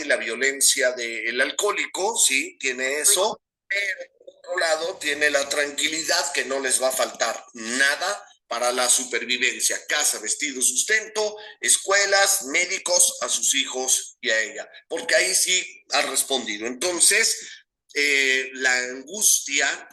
la violencia del alcohólico, sí, tiene eso, pero por otro lado tiene la tranquilidad que no les va a faltar nada para la supervivencia: casa, vestido, sustento, escuelas, médicos, a sus hijos y a ella, porque ahí sí ha respondido. Entonces, la angustia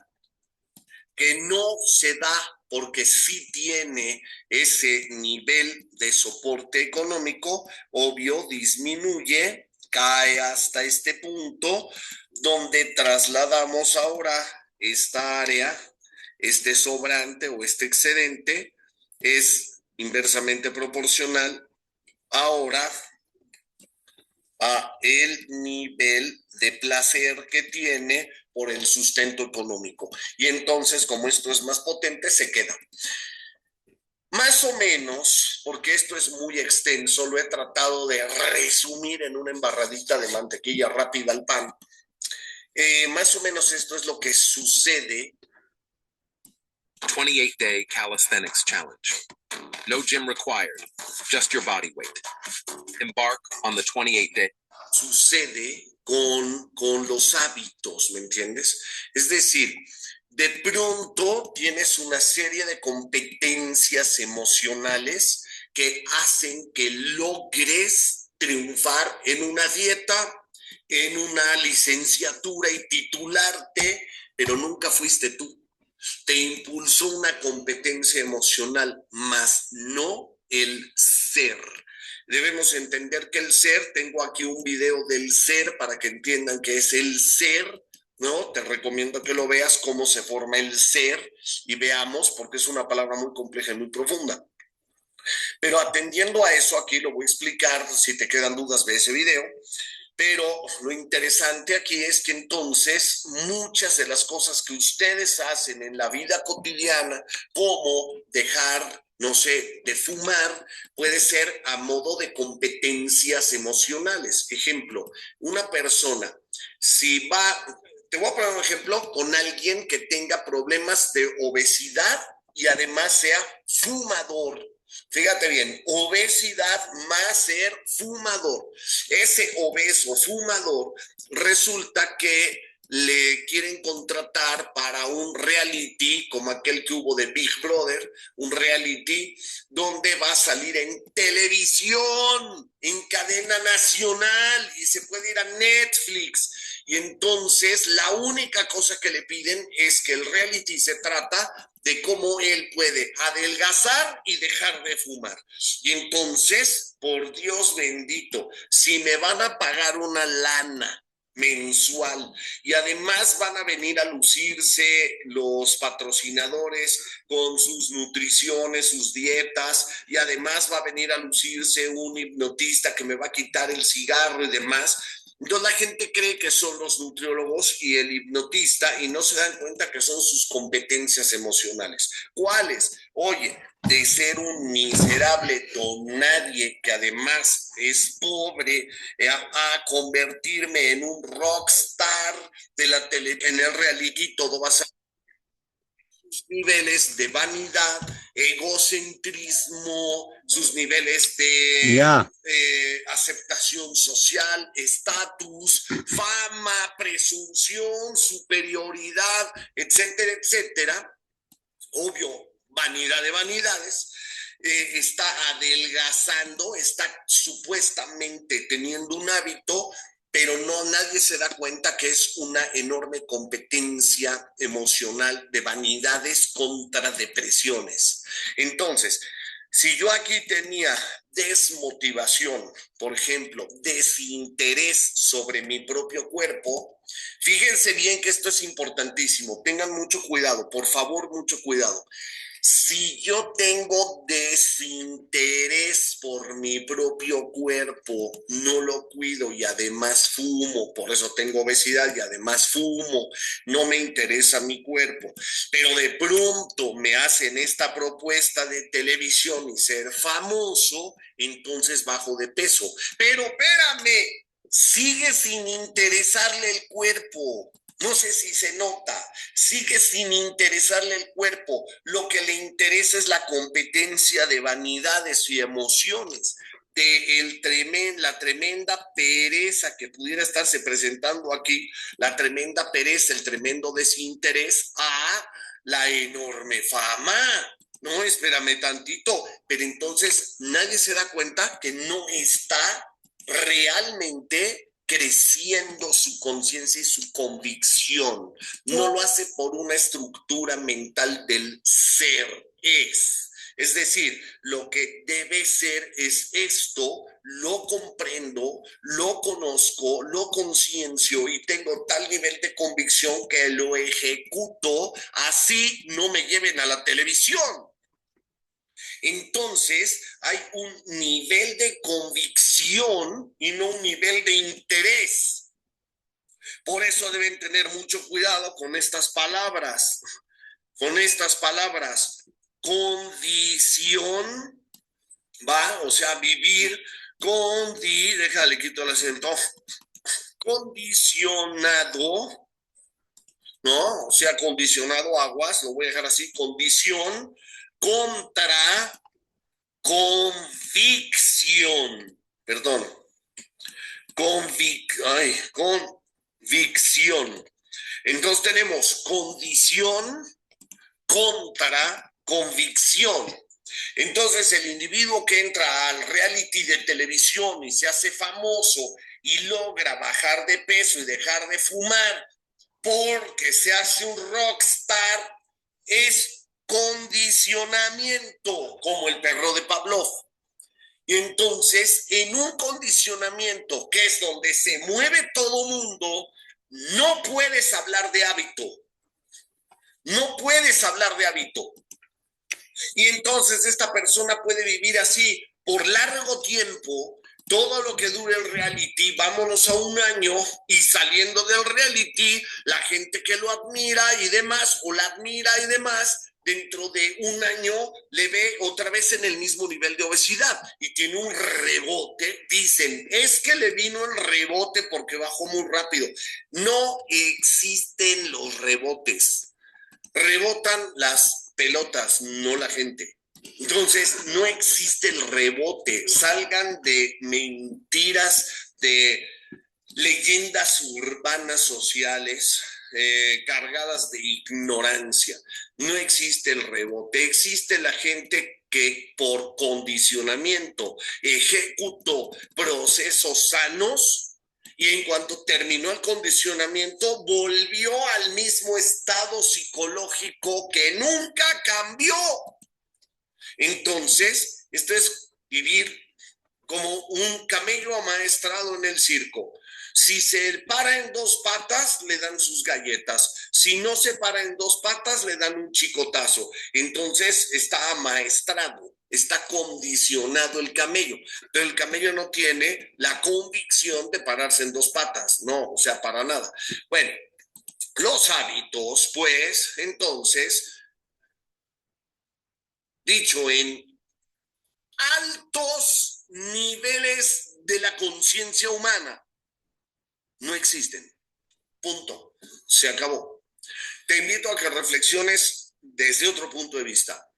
que no se da porque sí tiene ese nivel de soporte económico, obvio, disminuye, cae hasta este punto donde trasladamos ahora esta área, este sobrante o este excedente es inversamente proporcional ahora a el nivel de placer que tiene por el sustento económico. Y entonces, como esto es más potente, se queda. Más o menos, porque esto es muy extenso, lo he tratado de resumir en una embarradita de mantequilla rápida al pan. Más o menos esto es lo que sucede. 28-day calisthenics challenge. No gym required, just your body weight. Embark on the 28-day. Sucede con los hábitos, ¿me entiendes? Es decir, de pronto tienes una serie de competencias emocionales que hacen que logres triunfar en una dieta, en una licenciatura y titularte, pero nunca fuiste tú. Te impulsó una competencia emocional, más no el ser. Debemos entender que el ser, tengo aquí un video del ser para que entiendan qué es el ser, ¿no? Te recomiendo que lo veas, cómo se forma el ser, y veamos, porque es una palabra muy compleja y muy profunda. Pero atendiendo a eso, aquí lo voy a explicar. Si te quedan dudas, ve ese video. Pero lo interesante aquí es que entonces muchas de las cosas que ustedes hacen en la vida cotidiana, como dejar, no sé, de fumar, puede ser a modo de competencias emocionales. Ejemplo, una persona, si va, te voy a poner un ejemplo con alguien que tenga problemas de obesidad y además sea fumador. Fíjate bien, obesidad más ser fumador. Ese obeso fumador resulta que le quieren contratar para un reality como aquel que hubo de Big Brother, un reality donde va a salir en televisión, en cadena nacional, y se puede ir a Netflix. Y entonces la única cosa que le piden es que el reality se trata de cómo él puede adelgazar y dejar de fumar. Y entonces, por Dios bendito, si me van a pagar una lana mensual y además van a venir a lucirse los patrocinadores con sus nutriciones, sus dietas, y además va a venir a lucirse un hipnotista que me va a quitar el cigarro y demás, entonces la gente cree que son los nutriólogos y el hipnotista y no se dan cuenta que son sus competencias emocionales. ¿Cuáles? Oye, de ser un miserable don nadie que además es pobre, a convertirme en un rockstar de la tele, en el reality, todo va a ser sus niveles de vanidad, egocentrismo, sus niveles de aceptación social, estatus, fama, presunción, superioridad, etcétera, etcétera. Obvio, vanidad de vanidades. Está adelgazando, está supuestamente teniendo un hábito, pero no, nadie se da cuenta que es una enorme competencia emocional de vanidades contra depresiones. Entonces, si yo aquí tenía desmotivación, por ejemplo, desinterés sobre mi propio cuerpo, fíjense bien que esto es importantísimo, tengan mucho cuidado, por favor, mucho cuidado. Si yo tengo desinterés por mi propio cuerpo, no lo cuido y además fumo, por eso tengo obesidad y además fumo, no me interesa mi cuerpo, pero de pronto me hacen esta propuesta de televisión y ser famoso, entonces bajo de peso. Pero espérame, sigue sin interesarle el cuerpo. No sé si se nota, sigue sin interesarle el cuerpo. Lo que le interesa es la competencia de vanidades y emociones. la tremenda pereza que pudiera estarse presentando aquí, la tremenda pereza, el tremendo desinterés, a la enorme fama. No, espérame tantito, pero entonces nadie se da cuenta que no está realmente creciendo su conciencia y su convicción. No lo hace por una estructura mental del ser, es decir, lo que debe ser es esto, lo comprendo, lo conozco, lo conciencio y tengo tal nivel de convicción que lo ejecuto, así no me lleven a la televisión. Entonces hay un nivel de convicción y no un nivel de interés. Por eso deben tener mucho cuidado con estas palabras. Condición, ¿va? O sea, vivir déjale, quito el acento, condicionado, ¿no? O sea, condicionado aguas, lo voy a dejar así, condición contra convicción, perdón, convicción. Entonces tenemos condición contra convicción. Entonces el individuo que entra al reality de televisión y se hace famoso y logra bajar de peso y dejar de fumar porque se hace un rockstar, es condicionamiento, como el perro de Pavlov. Y entonces, en un condicionamiento que es donde se mueve todo mundo, no puedes hablar de hábito. No puedes hablar de hábito. Y entonces esta persona puede vivir así por largo tiempo, todo lo que dure el reality, vámonos a un año, y saliendo del reality, la gente que lo admira y demás, o la admira y demás, dentro de un año le ve otra vez en el mismo nivel de obesidad y tiene un rebote. Dicen, es que le vino el rebote porque bajó muy rápido. No existen los rebotes. Rebotan las pelotas, no la gente. Entonces, no existe el rebote. Salgan de mentiras, de leyendas urbanas sociales cargadas de ignorancia. No existe el rebote. Existe la gente que por condicionamiento ejecutó procesos sanos y en cuanto terminó el condicionamiento volvió al mismo estado psicológico que nunca cambió. Entonces, esto es vivir como un camello amaestrado en el circo. Si se para en dos patas, le dan sus galletas. Si no se para en dos patas, le dan un chicotazo. Entonces está amaestrado, está condicionado el camello. Pero el camello no tiene la convicción de pararse en dos patas. No, o sea, para nada. Bueno, los hábitos, pues, entonces, dicho en altos niveles de la conciencia humana, no existen. Punto. Se acabó. Te invito a que reflexiones desde otro punto de vista.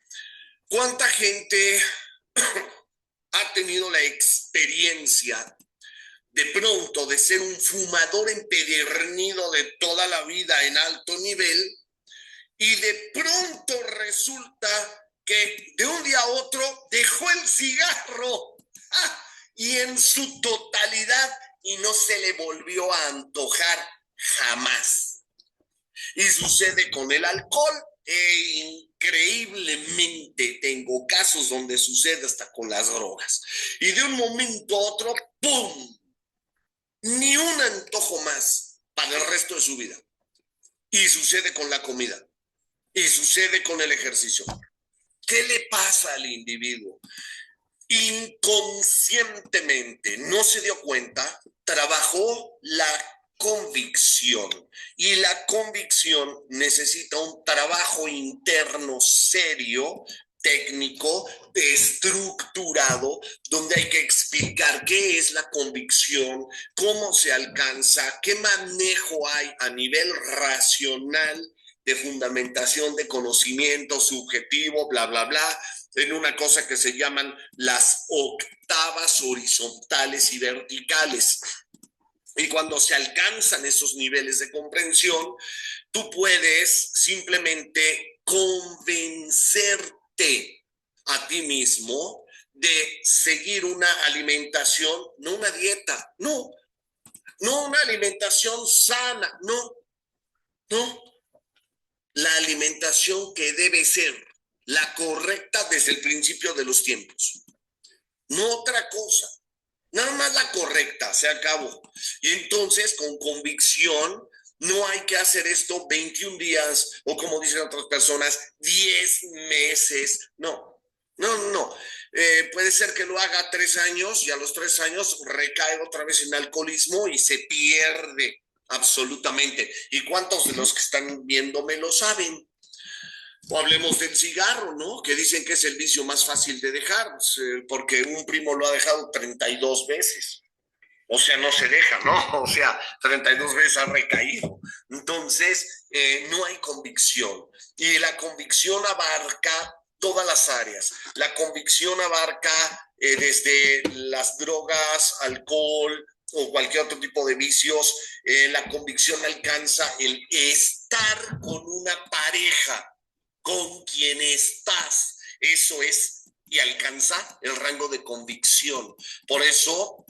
¿Cuánta gente ha tenido la experiencia de pronto de ser un fumador empedernido de toda la vida en alto nivel y de pronto resulta que de un día a otro dejó el cigarro y en su totalidad y no se le volvió a antojar jamás? Y sucede con el alcohol. Increíblemente tengo casos donde sucede hasta con las drogas. Y de un momento a otro, ¡pum! Ni un antojo más para el resto de su vida. Y sucede con la comida. Y sucede con el ejercicio. ¿Qué le pasa al individuo? Inconscientemente no se dio cuenta, trabajó la convicción y la convicción necesita un trabajo interno serio, técnico, estructurado, donde hay que explicar qué es la convicción, cómo se alcanza, qué manejo hay a nivel racional de fundamentación de conocimiento subjetivo, bla, bla, bla, en una cosa que se llaman las octavas horizontales y verticales. Y cuando se alcanzan esos niveles de comprensión, tú puedes simplemente convencerte a ti mismo de seguir una alimentación, no una dieta, no una alimentación sana, no, la alimentación que debe ser la correcta desde el principio de los tiempos, no otra cosa. Nada más la correcta, se acabó. Y entonces, con convicción, no hay que hacer esto 21 días o, como dicen otras personas, 10 meses. No. Puede ser que lo haga 3 años y a los 3 años recae otra vez en alcoholismo y se pierde absolutamente. ¿Y cuántos de los que están viéndome lo saben? O hablemos del cigarro, ¿no? Que dicen que es el vicio más fácil de dejar, porque un primo lo ha dejado 32 veces. O sea, no se deja, ¿no? O sea, 32 veces ha recaído. Entonces, no hay convicción. Y la convicción abarca todas las áreas. La convicción abarca desde las drogas, alcohol o cualquier otro tipo de vicios. La convicción alcanza el estar con una pareja con quien estás. Eso es, y alcanza el rango de convicción. Por eso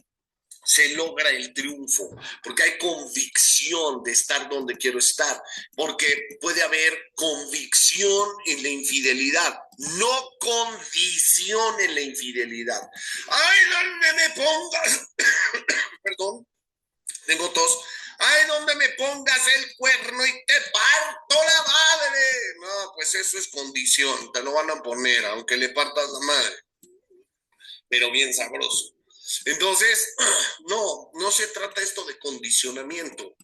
se logra el triunfo, porque hay convicción de estar donde quiero estar, porque puede haber convicción en la infidelidad, no condición en la infidelidad. Ay, donde me pongas, perdón, tengo tos. Ay, donde me pongas el cuerno y te parto la madre. No, pues eso es condición, te lo van a poner, aunque le partas la madre, pero bien sabroso. Entonces, no se trata esto de condicionamiento.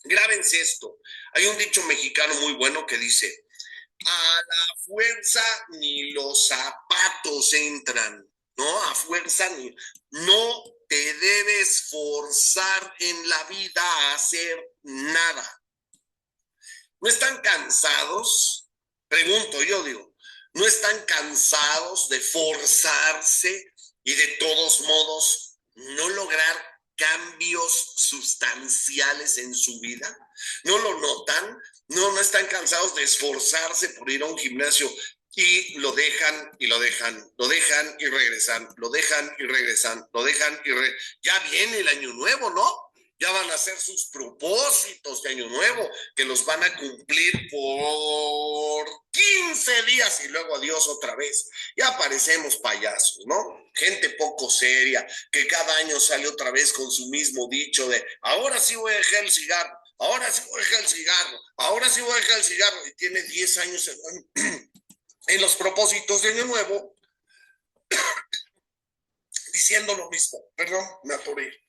Grábense esto. Hay un dicho mexicano muy bueno que dice, a la fuerza ni los zapatos entran, ¿no? A fuerza ni... No te debes forzar en la vida a hacer nada. ¿No están cansados? Pregunto, yo digo, ¿no están cansados de forzarse y de todos modos no lograr cambios sustanciales en su vida? ¿No lo notan? No están cansados de esforzarse por ir a un gimnasio y lo dejan y lo dejan, lo dejan y regresan, lo dejan y regresan, lo dejan y ya viene el año nuevo, ¿no? Ya van a hacer sus propósitos de año nuevo, que los van a cumplir por 15 días y luego adiós otra vez. Ya parecemos payasos, ¿no? Gente poco seria, que cada año sale otra vez con su mismo dicho de, ahora sí voy a dejar el cigarro, ahora sí voy a dejar el cigarro, ahora sí voy a dejar el cigarro, y tiene 10 años en los propósitos de año nuevo, diciendo lo mismo. Perdón, me atoré.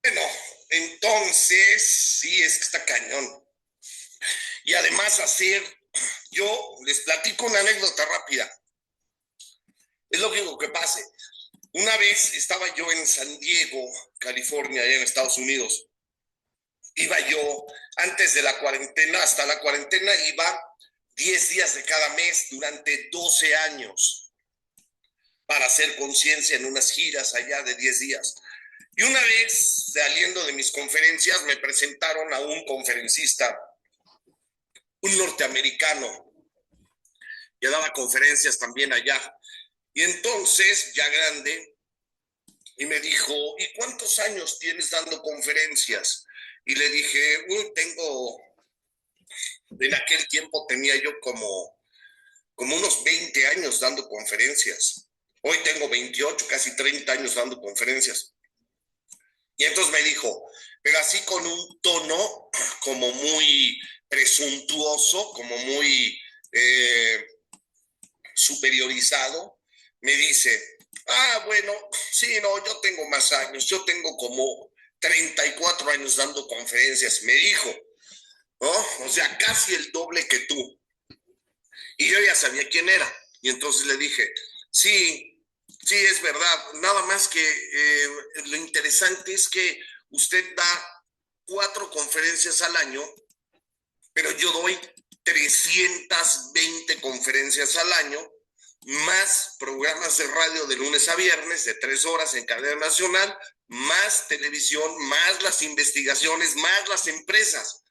Bueno, entonces, sí, es que está cañón. Y además yo les platico una anécdota rápida. Es lo único que pase. Una vez estaba yo en San Diego, California, allá en Estados Unidos. Iba yo antes de la cuarentena, hasta la cuarentena iba 10 días de cada mes durante 12 años para hacer conciencia en unas giras allá de 10 días. Y una vez saliendo de mis conferencias me presentaron a un conferencista, un norteamericano, que daba conferencias también allá. Y entonces, ya grande, y me dijo, ¿y cuántos años tienes dando conferencias? Y le dije, en aquel tiempo tenía yo como unos 20 años dando conferencias. Hoy tengo 28, casi 30 años dando conferencias. Y entonces me dijo, pero así con un tono como muy presuntuoso, como muy superiorizado, me dice, bueno, sí, no, yo tengo más años, yo tengo como 34 años dando conferencias, me dijo, ¿no? O sea, casi el doble que tú. Y yo ya sabía quién era. Y entonces le dije, sí, sí, es verdad. Nada más que lo interesante es que usted da 4 conferencias al año, pero yo doy 320 conferencias al año, más programas de radio de lunes a viernes de 3 horas en cadena nacional, más televisión, más las investigaciones, más las empresas.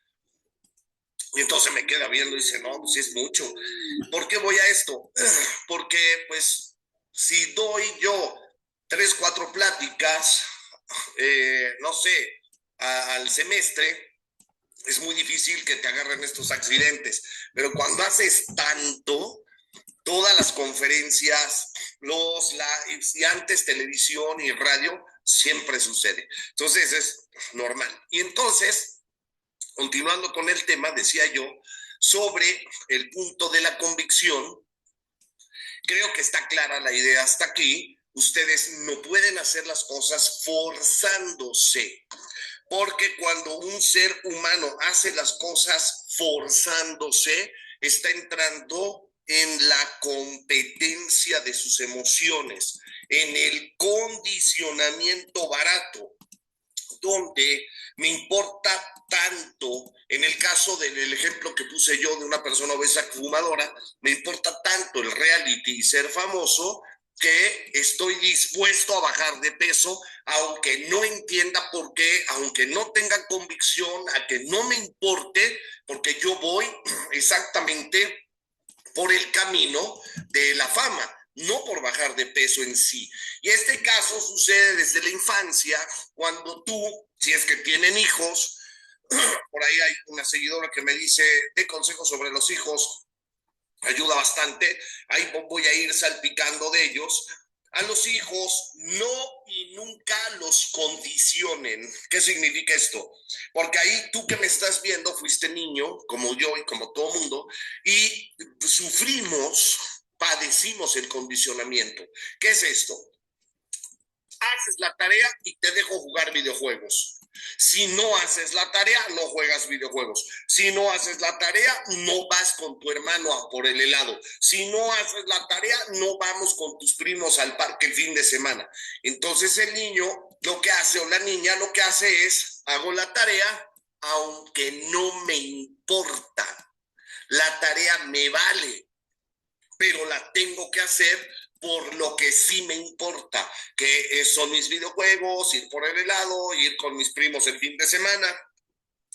Y entonces me queda viendo y dice, no, pues es mucho. ¿Por qué voy a esto? Porque, pues, si doy yo 3, 4 pláticas, no sé, al semestre, es muy difícil que te agarren estos accidentes. Pero cuando haces tanto, todas las conferencias, y antes televisión y radio, siempre sucede. Entonces es normal. Y entonces, continuando con el tema, decía yo, sobre el punto de la convicción, creo que está clara la idea hasta aquí. Ustedes no pueden hacer las cosas forzándose, porque cuando un ser humano hace las cosas forzándose, está entrando en la competencia de sus emociones, en el condicionamiento barato, donde me importa tanto, en el caso del ejemplo que puse yo de una persona obesa fumadora, me importa tanto el reality y ser famoso que estoy dispuesto a bajar de peso, aunque no entienda por qué, aunque no tenga convicción, a que no me importe, porque yo voy exactamente por el camino de la fama, no por bajar de peso en sí. Y este caso sucede desde la infancia, cuando tú, si es que tienen hijos, por ahí hay una seguidora que me dice, de consejos sobre los hijos, ayuda bastante, ahí voy a ir salpicando de ellos. A los hijos no y nunca los condicionen. ¿Qué significa esto? Porque ahí tú que me estás viendo fuiste niño, como yo y como todo mundo, y padecimos el condicionamiento. ¿Qué es esto? Haces la tarea y te dejo jugar videojuegos. Si no haces la tarea, no juegas videojuegos. Si no haces la tarea, no vas con tu hermano a por el helado. Si no haces la tarea, no vamos con tus primos al parque el fin de semana. Entonces el niño lo que hace, o la niña lo que hace es, hago la tarea, aunque no me importa. La tarea me vale, pero la tengo que hacer por lo que sí me importa, que son mis videojuegos, ir por el helado, ir con mis primos el fin de semana.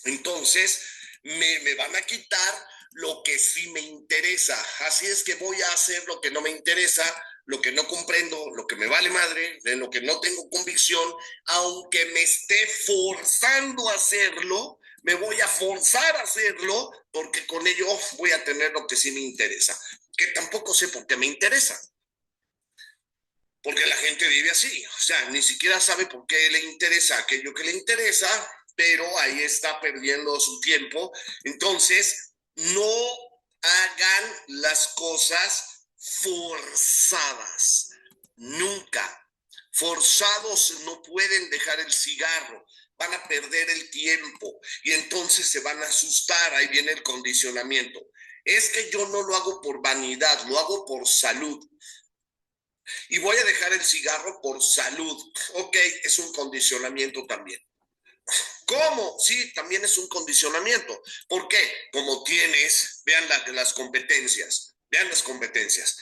Entonces, me van a quitar lo que sí me interesa. Así es que voy a hacer lo que no me interesa, lo que no comprendo, lo que me vale madre, de lo que no tengo convicción, aunque me esté forzando a hacerlo, me voy a forzar a hacerlo porque con ello voy a tener lo que sí me interesa, que tampoco sé por qué me interesa. Porque la gente vive así, o sea, ni siquiera sabe por qué le interesa aquello que le interesa, pero ahí está perdiendo su tiempo. Entonces, no hagan las cosas forzadas, nunca. Forzados no pueden dejar el cigarro, van a perder el tiempo y entonces se van a asustar, ahí viene el condicionamiento. Es que yo no lo hago por vanidad, lo hago por salud. Y voy a dejar el cigarro por salud. Ok, es un condicionamiento también. ¿Cómo? Sí, también es un condicionamiento. ¿Por qué? Como tienes, las competencias, vean las competencias.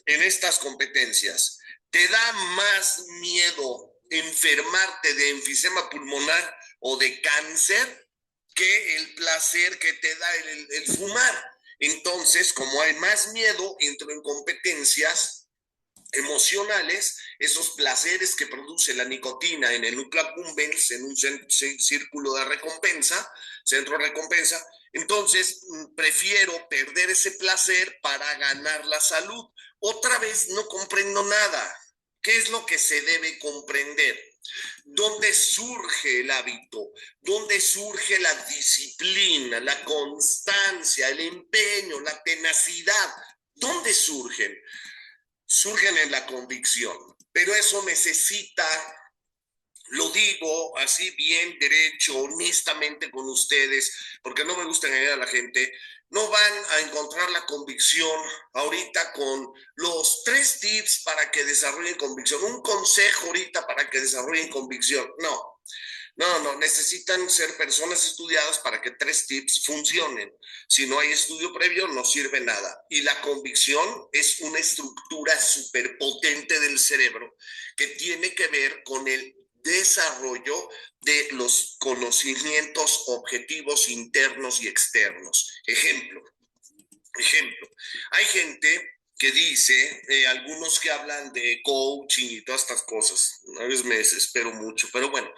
En estas competencias, ¿te da más miedo enfermarte de enfisema pulmonar o de cáncer que el placer que te da el fumar? Entonces, como hay más miedo, entro en competencias emocionales, esos placeres que produce la nicotina en el núcleo accumbens, en un círculo de recompensa, centro de recompensa. Entonces, prefiero perder ese placer para ganar la salud. Otra vez no comprendo nada. ¿Qué es lo que se debe comprender? ¿Dónde surge el hábito? ¿Dónde surge la disciplina, la constancia, el empeño, la tenacidad? ¿Dónde surgen? Surgen en la convicción, pero eso necesita, lo digo así bien derecho, honestamente con ustedes, porque no me gusta engañar a la gente, no van a encontrar la convicción ahorita con los 3 tips para que desarrollen convicción, un consejo ahorita para que desarrollen convicción, no. No, necesitan ser personas estudiadas para que 3 tips funcionen. Si no hay estudio previo, no sirve nada. Y la convicción es una estructura superpotente del cerebro que tiene que ver con el desarrollo de los conocimientos objetivos internos y externos. Ejemplo, hay gente que dice, algunos que hablan de coaching y todas estas cosas, a veces me desespero mucho, pero bueno,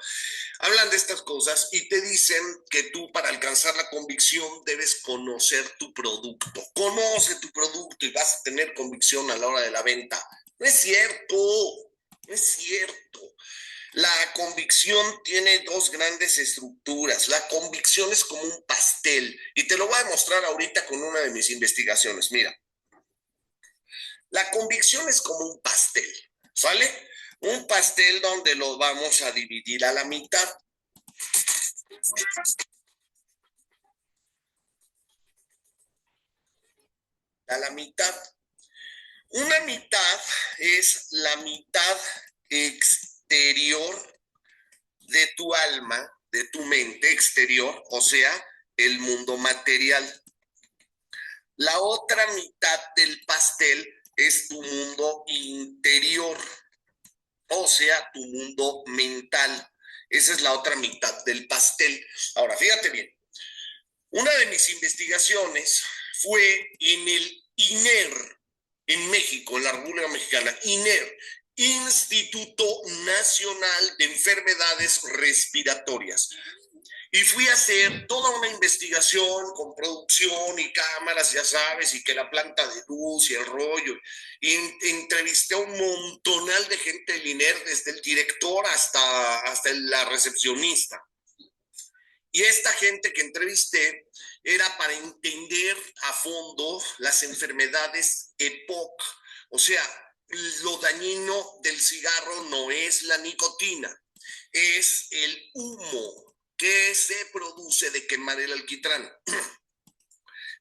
hablan de estas cosas y te dicen que tú para alcanzar la convicción debes conocer tu producto. Conoce tu producto y vas a tener convicción a la hora de la venta. No es cierto, no es cierto. La convicción tiene 2 grandes estructuras. La convicción es como un pastel y te lo voy a mostrar ahorita con una de mis investigaciones. Mira, la convicción es como un pastel, ¿sale? Un pastel donde lo vamos a dividir a la mitad. A la mitad. Una mitad es la mitad exterior de tu alma, de tu mente exterior, o sea, el mundo material. La otra mitad del pastel es tu mundo interior, o sea, tu mundo mental. Esa es la otra mitad del pastel. Ahora, fíjate bien. Una de mis investigaciones fue en el INER, en México, en la República Mexicana. INER, Instituto Nacional de Enfermedades Respiratorias. Y fui a hacer toda una investigación con producción y cámaras, ya sabes, y que la planta de luz y el rollo. Y entrevisté a un montonal de gente del INER, desde el director hasta la recepcionista. Y esta gente que entrevisté era para entender a fondo las enfermedades EPOC. O sea, lo dañino del cigarro no es la nicotina, es el humo que se produce de quemar el alquitrán.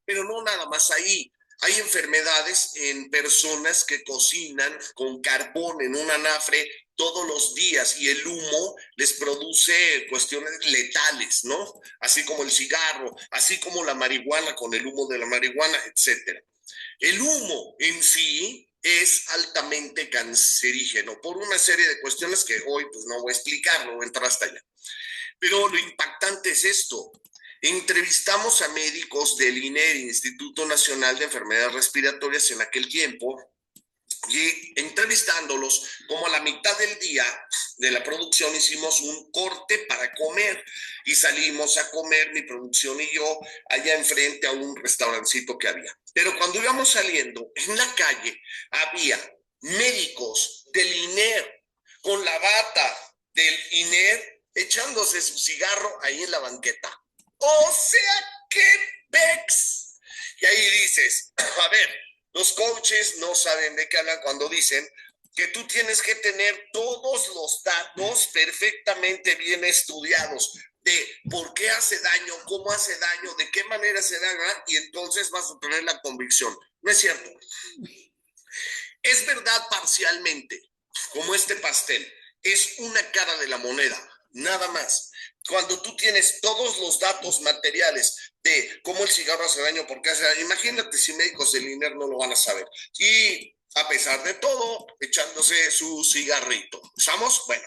Pero no nada más ahí. Hay enfermedades en personas que cocinan con carbón en un anafre todos los días y el humo les produce cuestiones letales, ¿no? Así como el cigarro, así como la marihuana con el humo de la marihuana, etcétera. El humo en sí es altamente cancerígeno por una serie de cuestiones que hoy pues no voy a explicar, no voy a entrar hasta allá. Pero lo impactante es esto. Entrevistamos a médicos del INER, Instituto Nacional de Enfermedades Respiratorias, en aquel tiempo, y entrevistándolos, como a la mitad del día de la producción hicimos un corte para comer y salimos a comer, mi producción y yo, allá enfrente a un restaurancito que había. Pero cuando íbamos saliendo, en la calle había médicos del INER con la bata del INER echándose su cigarro ahí en la banqueta. O sea, que pex. Y ahí dices, a ver, los coaches no saben de qué hablan cuando dicen que tú tienes que tener todos los datos perfectamente bien estudiados de por qué hace daño, cómo hace daño, de qué manera se da, y entonces vas a tener la convicción. No es cierto. Es verdad parcialmente, como este pastel. Es una cara de la moneda, nada más. Cuando tú tienes todos los datos materiales de cómo el cigarro hace daño, por qué hace daño, imagínate si médicos del INER no lo van a saber. Y a pesar de todo, echándose su cigarrito. ¿Estamos? Bueno,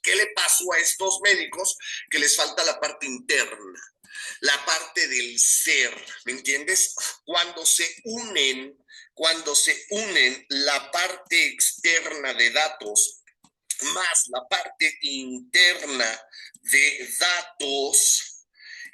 ¿qué le pasó a estos médicos? Que les falta la parte interna. la parte del ser, ¿me entiendes? Cuando se unen la parte externa de datos más la parte interna de datos,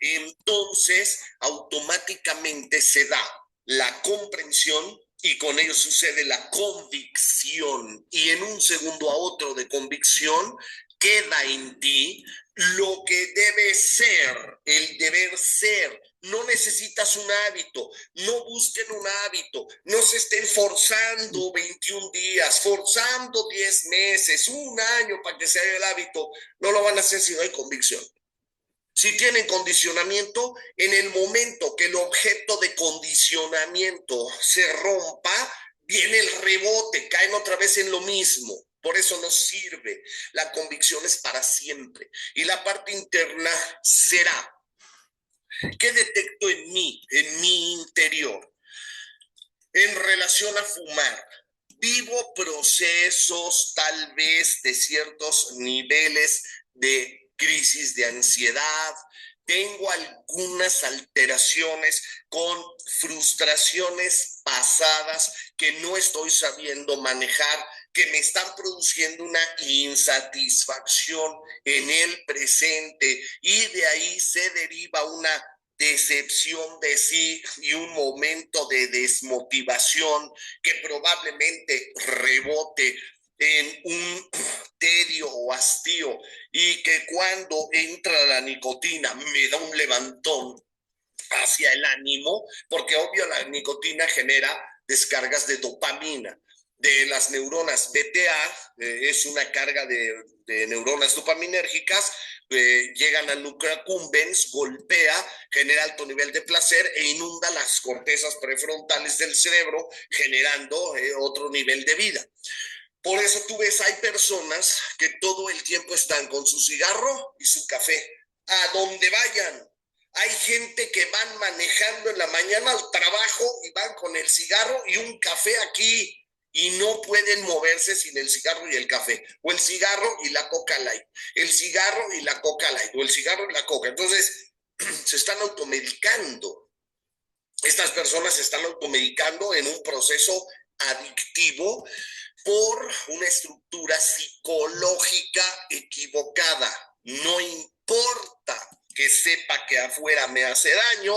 entonces automáticamente se da la comprensión y con ello sucede la convicción. Y en un segundo a otro de convicción queda en ti lo que debe ser, el deber ser. No necesitas un hábito, no busquen un hábito, no se estén forzando 21 días, forzando 10 meses, un año para que se haga el hábito. No lo van a hacer si no hay convicción. Si tienen condicionamiento, en el momento que el objeto de condicionamiento se rompa, viene el rebote, caen otra vez en lo mismo. Por eso no sirve. La convicción es para siempre. Y la parte interna será. ¿Qué detecto en mi interior? En relación a fumar, vivo procesos tal vez de ciertos niveles de crisis de ansiedad, tengo algunas alteraciones con frustraciones pasadas que no estoy sabiendo manejar, que me están produciendo una insatisfacción en el presente y de ahí se deriva una decepción de sí y un momento de desmotivación que probablemente rebote en un tedio o hastío y que cuando entra la nicotina me da un levantón hacia el ánimo, porque obvio la nicotina genera descargas de dopamina de las neuronas BTA, es una carga de neuronas dopaminérgicas, llegan al núcleo accumbens, golpea, genera alto nivel de placer e inunda las cortezas prefrontales del cerebro, generando otro nivel de vida. Por eso tú ves, hay personas que todo el tiempo están con su cigarro y su café, a donde vayan. Hay gente que van manejando en la mañana al trabajo y van con el cigarro y un café aquí y no pueden moverse sin el cigarro y el café, o el cigarro y la coca light, el cigarro y la coca light, o el cigarro y la coca. Entonces, se están automedicando. Estas personas se están automedicando en un proceso adictivo por una estructura psicológica equivocada. No importa que sepa que afuera me hace daño,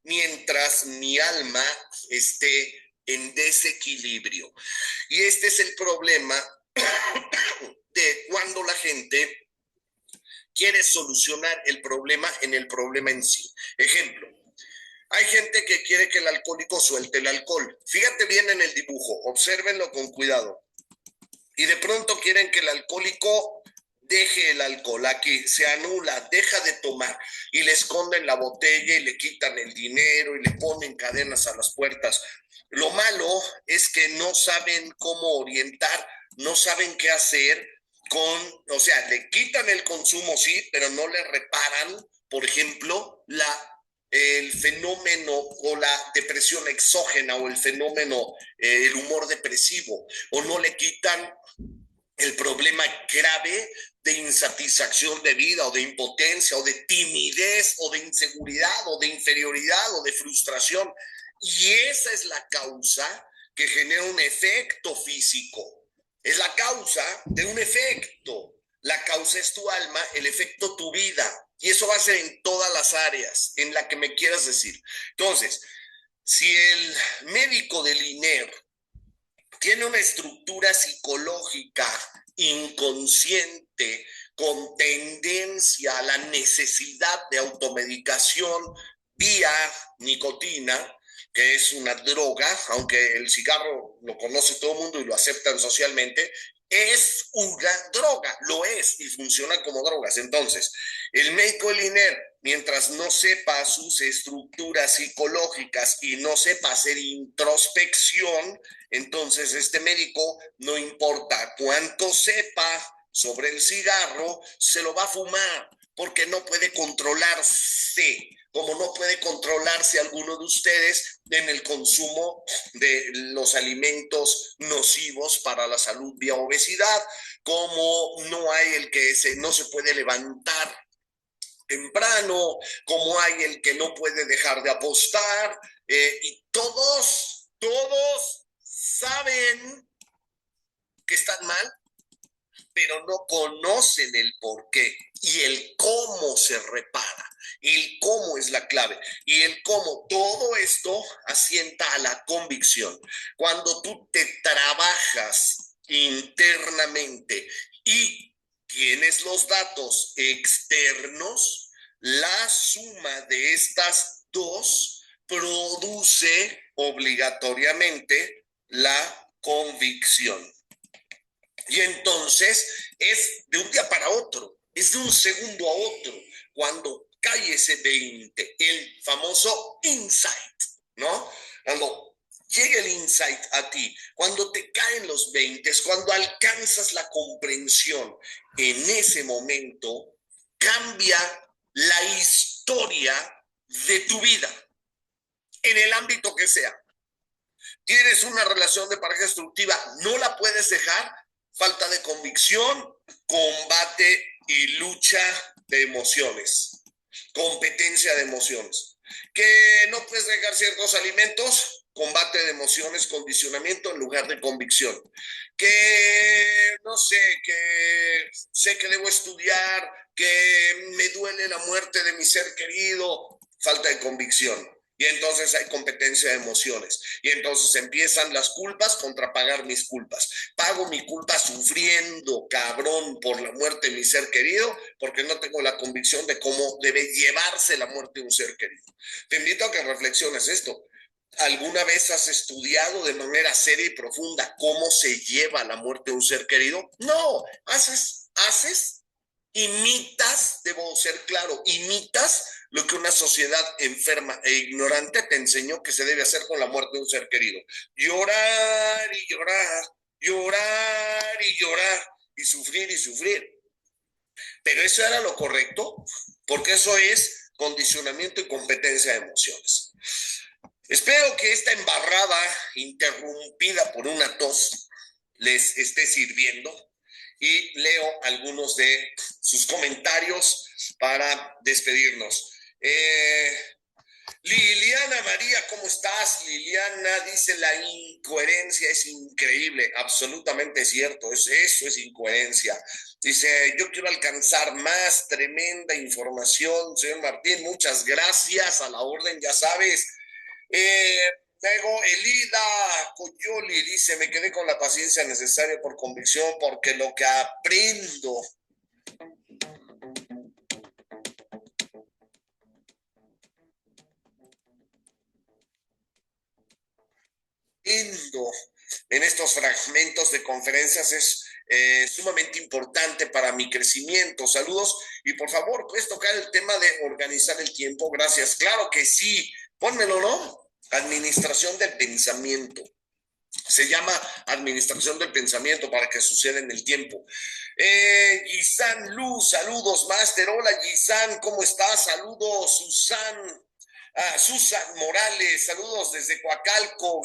mientras mi alma esté en desequilibrio. Y este es el problema de cuando la gente quiere solucionar el problema en el problema en sí. Ejemplo, hay gente que quiere que el alcohólico suelte el alcohol. Fíjate bien en el dibujo, obsérvenlo con cuidado. Y de pronto quieren que el alcohólico deje el alcohol, aquí se anula, deja de tomar y le esconden la botella y le quitan el dinero y le ponen cadenas a las puertas. Lo malo es que no saben cómo orientar, no saben qué hacer o sea, le quitan el consumo, sí, pero no le reparan, por ejemplo, el fenómeno o la depresión exógena o el fenómeno, el humor depresivo, o no le quitan el problema grave de insatisfacción de vida o de impotencia o de timidez o de inseguridad o de inferioridad o de frustración. Y esa es la causa que genera un efecto físico. Es la causa de un efecto. La causa es tu alma, el efecto tu vida. Y eso va a ser en todas las áreas en la que me quieras decir. Entonces, si el médico del INER tiene una estructura psicológica inconsciente con tendencia a la necesidad de automedicación vía nicotina, que es una droga, aunque el cigarro lo conoce todo el mundo y lo aceptan socialmente, es una droga, lo es y funciona como drogas. Entonces, el médico del INER, mientras no sepa sus estructuras psicológicas y no sepa hacer introspección, entonces este médico, no importa cuánto sepa sobre el cigarro, se lo va a fumar porque no puede controlarse, como no puede controlarse alguno de ustedes en el consumo de los alimentos nocivos para la salud vía obesidad, como no hay no se puede levantar temprano, como hay el que no puede dejar de apostar, y todos saben que están mal, pero no conocen el por qué y el cómo se repara. El cómo es la clave. Y el cómo, todo esto asienta a la convicción. Cuando tú te trabajas internamente y tienes los datos externos, la suma de estas dos produce obligatoriamente la convicción. Y entonces es de un día para otro, es de un segundo a otro, cuando cae ese 20, el famoso insight, ¿no? Cuando llega el insight a ti, cuando te caen los 20, cuando alcanzas la comprensión, en ese momento cambia la historia de tu vida, en el ámbito que sea. Tienes una relación de pareja destructiva, no la puedes dejar. Falta de convicción, combate y lucha de emociones, competencia de emociones. Que no puedes dejar ciertos alimentos, combate de emociones, condicionamiento en lugar de convicción. Que no sé, que sé que debo estudiar, que me duele la muerte de mi ser querido, falta de convicción. Y entonces hay competencia de emociones. Y entonces empiezan las culpas contra pagar mis culpas. Pago mi culpa sufriendo, cabrón, por la muerte de mi ser querido, porque no tengo la convicción de cómo debe llevarse la muerte de un ser querido. Te invito a que reflexiones esto. ¿Alguna vez has estudiado de manera seria y profunda cómo se lleva la muerte de un ser querido? No, haces, imitas, debo ser claro, imitas lo que una sociedad enferma e ignorante te enseñó que se debe hacer con la muerte de un ser querido. Llorar y llorar, llorar y llorar, y sufrir y sufrir. Pero eso era lo correcto, porque eso es condicionamiento y competencia de emociones. Espero que esta embarrada interrumpida por una tos les esté sirviendo y leo algunos de sus comentarios para despedirnos. Liliana María, ¿cómo estás? Liliana dice, la incoherencia es increíble, absolutamente cierto, eso es incoherencia. Dice, yo quiero alcanzar más, tremenda información, señor Martín, muchas gracias, a la orden, ya sabes. Luego Elida Coyoli dice, me quedé con la paciencia necesaria por convicción, porque lo que aprendo en estos fragmentos de conferencias es sumamente importante para mi crecimiento. Saludos y por favor, ¿puedes tocar el tema de organizar el tiempo? Gracias. Claro que sí, pónmelo, ¿no? Administración del pensamiento. Se llama administración del pensamiento para que suceda en el tiempo. Gisan Luz, saludos, Master. Hola, Gisan, ¿cómo estás? Saludos, Susan Morales, saludos desde Coacalco.